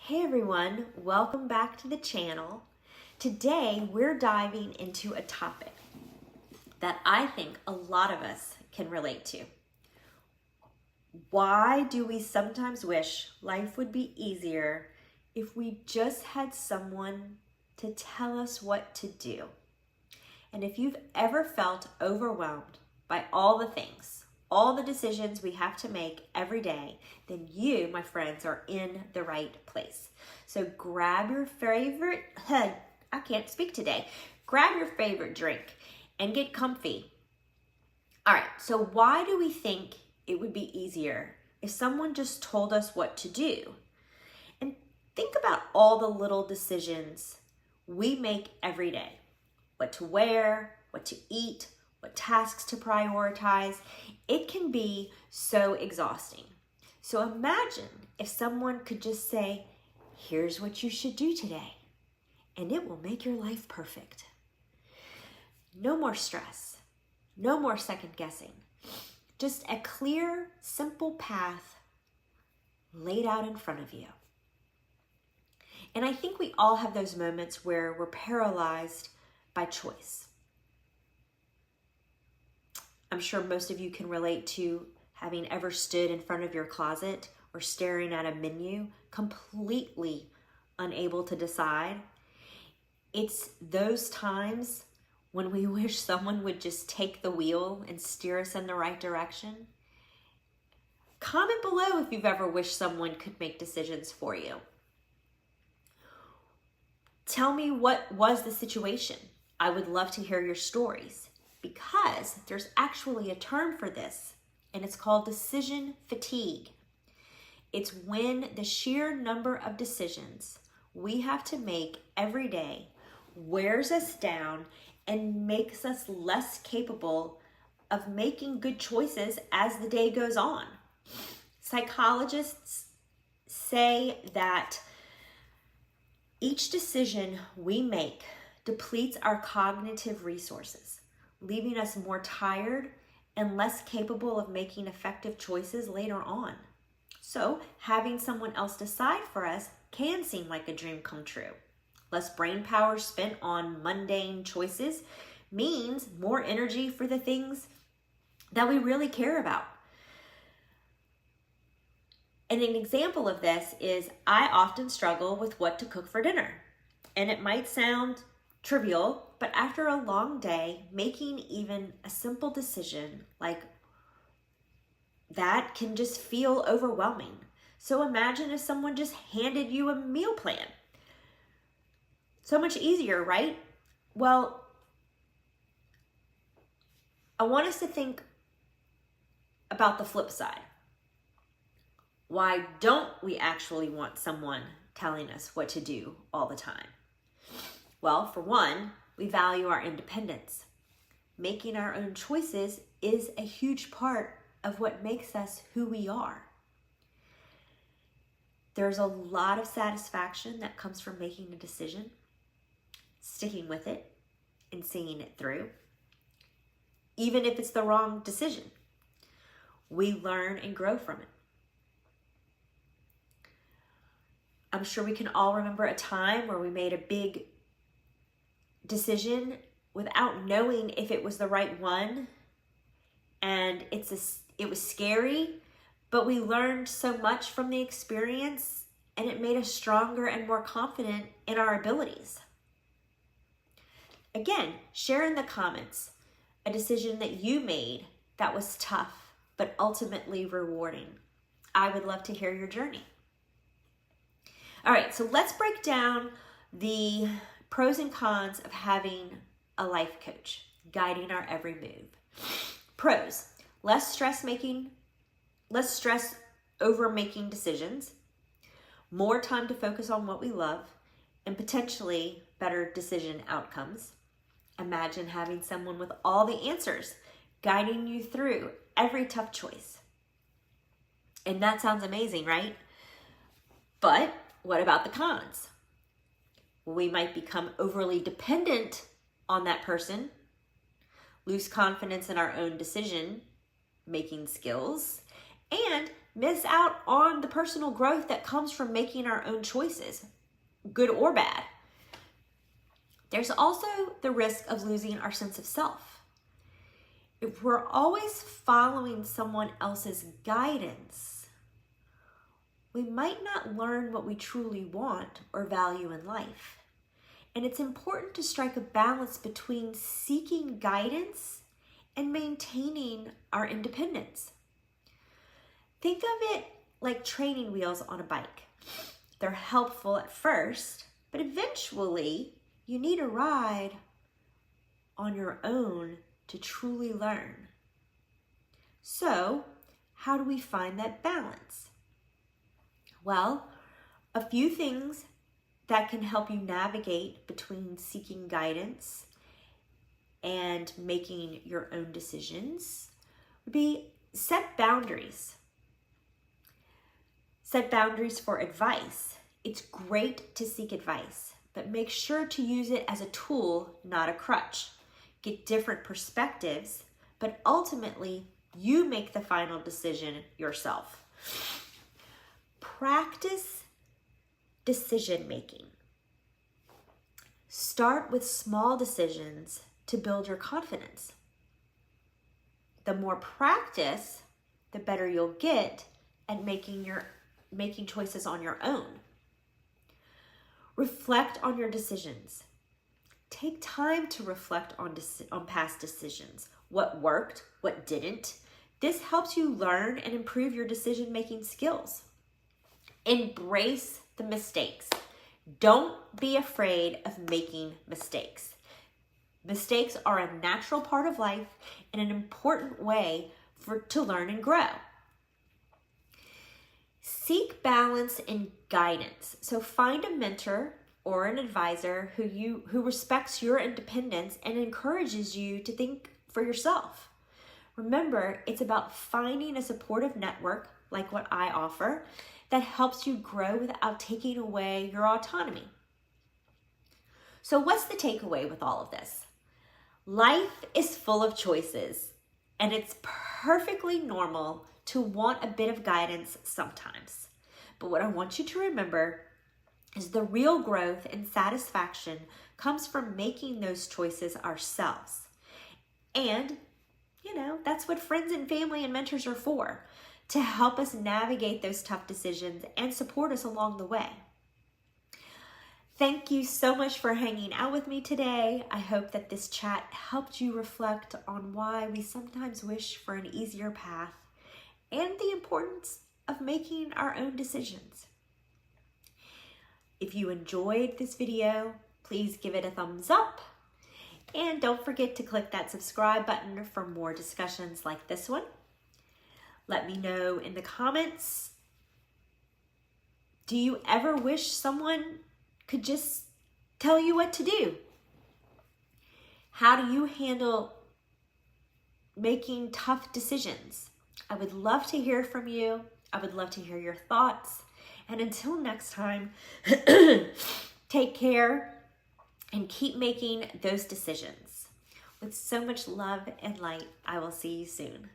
Hey everyone, welcome back to the channel. Today we're diving into a topic that I think a lot of us can relate to. Why do we sometimes wish life would be easier if we just had someone to tell us what to do? And if you've ever felt overwhelmed by all the things, all the decisions we have to make every day, then you, my friends, are in the right place. So grab your favorite, I can't speak today. Grab your favorite drink and get comfy. All right, so why do we think it would be easier if someone just told us what to do? And think about all the little decisions we make every day. What to wear, what to eat, what tasks to prioritize. It can be so exhausting. So imagine if someone could just say, here's what you should do today, and it will make your life perfect. No more stress, no more second guessing. Just a clear, simple path laid out in front of you. And I think we all have those moments where we're paralyzed by choice. I'm sure most of you can relate to having ever stood in front of your closet or staring at a menu, completely unable to decide. It's those times when we wish someone would just take the wheel and steer us in the right direction. Comment below if you've ever wished someone could make decisions for you. Tell me what was the situation. I would love to hear your stories, because there's actually a term for this, and it's called decision fatigue. It's when the sheer number of decisions we have to make every day wears us down and makes us less capable of making good choices as the day goes on. Psychologists say that each decision we make depletes our cognitive resources, leaving us more tired and less capable of making effective choices later on. So having someone else decide for us can seem like a dream come true. Less brain power spent on mundane choices means more energy for the things that we really care about. And an example of this is I often struggle with what to cook for dinner. And it might sound trivial, but after a long day, making even a simple decision like that can just feel overwhelming. So imagine if someone just handed you a meal plan. So much easier, right? Well, I want us to think about the flip side. Why don't we actually want someone telling us what to do all the time? Well, for one, we value our independence. Making our own choices is a huge part of what makes us who we are. There's a lot of satisfaction that comes from making a decision, sticking with it, and seeing it through. Even if it's the wrong decision, we learn and grow from it. I'm sure we can all remember a time where we made a big decision without knowing if it was the right one, and it was scary, but we learned so much from the experience, and it made us stronger and more confident in our abilities. Again, share in the comments a decision that you made that was tough but ultimately rewarding. I would love to hear your journey. All right, so let's break down the pros and cons of having a life coach guiding our every move. Pros: less stress over making decisions, more time to focus on what we love, and potentially better decision outcomes. Imagine having someone with all the answers guiding you through every tough choice. And that sounds amazing, right? But what about the cons? We might become overly dependent on that person, lose confidence in our own decision-making skills, and miss out on the personal growth that comes from making our own choices, good or bad. There's also the risk of losing our sense of self. If we're always following someone else's guidance, we might not learn what we truly want or value in life. And it's important to strike a balance between seeking guidance and maintaining our independence. Think of it like training wheels on a bike. They're helpful at first, but eventually you need a ride on your own to truly learn. So, how do we find that balance? Well, a few things that can help you navigate between seeking guidance and making your own decisions would be set boundaries. Set boundaries for advice. It's great to seek advice, but make sure to use it as a tool, not a crutch. Get different perspectives, but ultimately you make the final decision yourself. Practice decision making. Start with small decisions to build your confidence. The more practice, the better you'll get at making choices on your own. Reflect on your decisions. Take time to reflect on past decisions. What worked, what didn't. This helps you learn and improve your decision-making skills. Embrace the mistakes. Don't be afraid of making mistakes. Mistakes are a natural part of life and an important way to learn and grow. Seek balance and guidance. So find a mentor or an advisor who respects your independence and encourages you to think for yourself. Remember, it's about finding a supportive network like what I offer that helps you grow without taking away your autonomy. So what's the takeaway with all of this? Life is full of choices, and it's perfectly normal to want a bit of guidance sometimes. But what I want you to remember is the real growth and satisfaction comes from making those choices ourselves. And, that's what friends and family and mentors are for, to help us navigate those tough decisions and support us along the way. Thank you so much for hanging out with me today. I hope that this chat helped you reflect on why we sometimes wish for an easier path and the importance of making our own decisions. If you enjoyed this video, please give it a thumbs up. And don't forget to click that subscribe button for more discussions like this one. Let me know in the comments, do you ever wish someone could just tell you what to do? How do you handle making tough decisions? I would love to hear from you. I would love to hear your thoughts. And until next time, take care and keep making those decisions. With so much love and light, I will see you soon.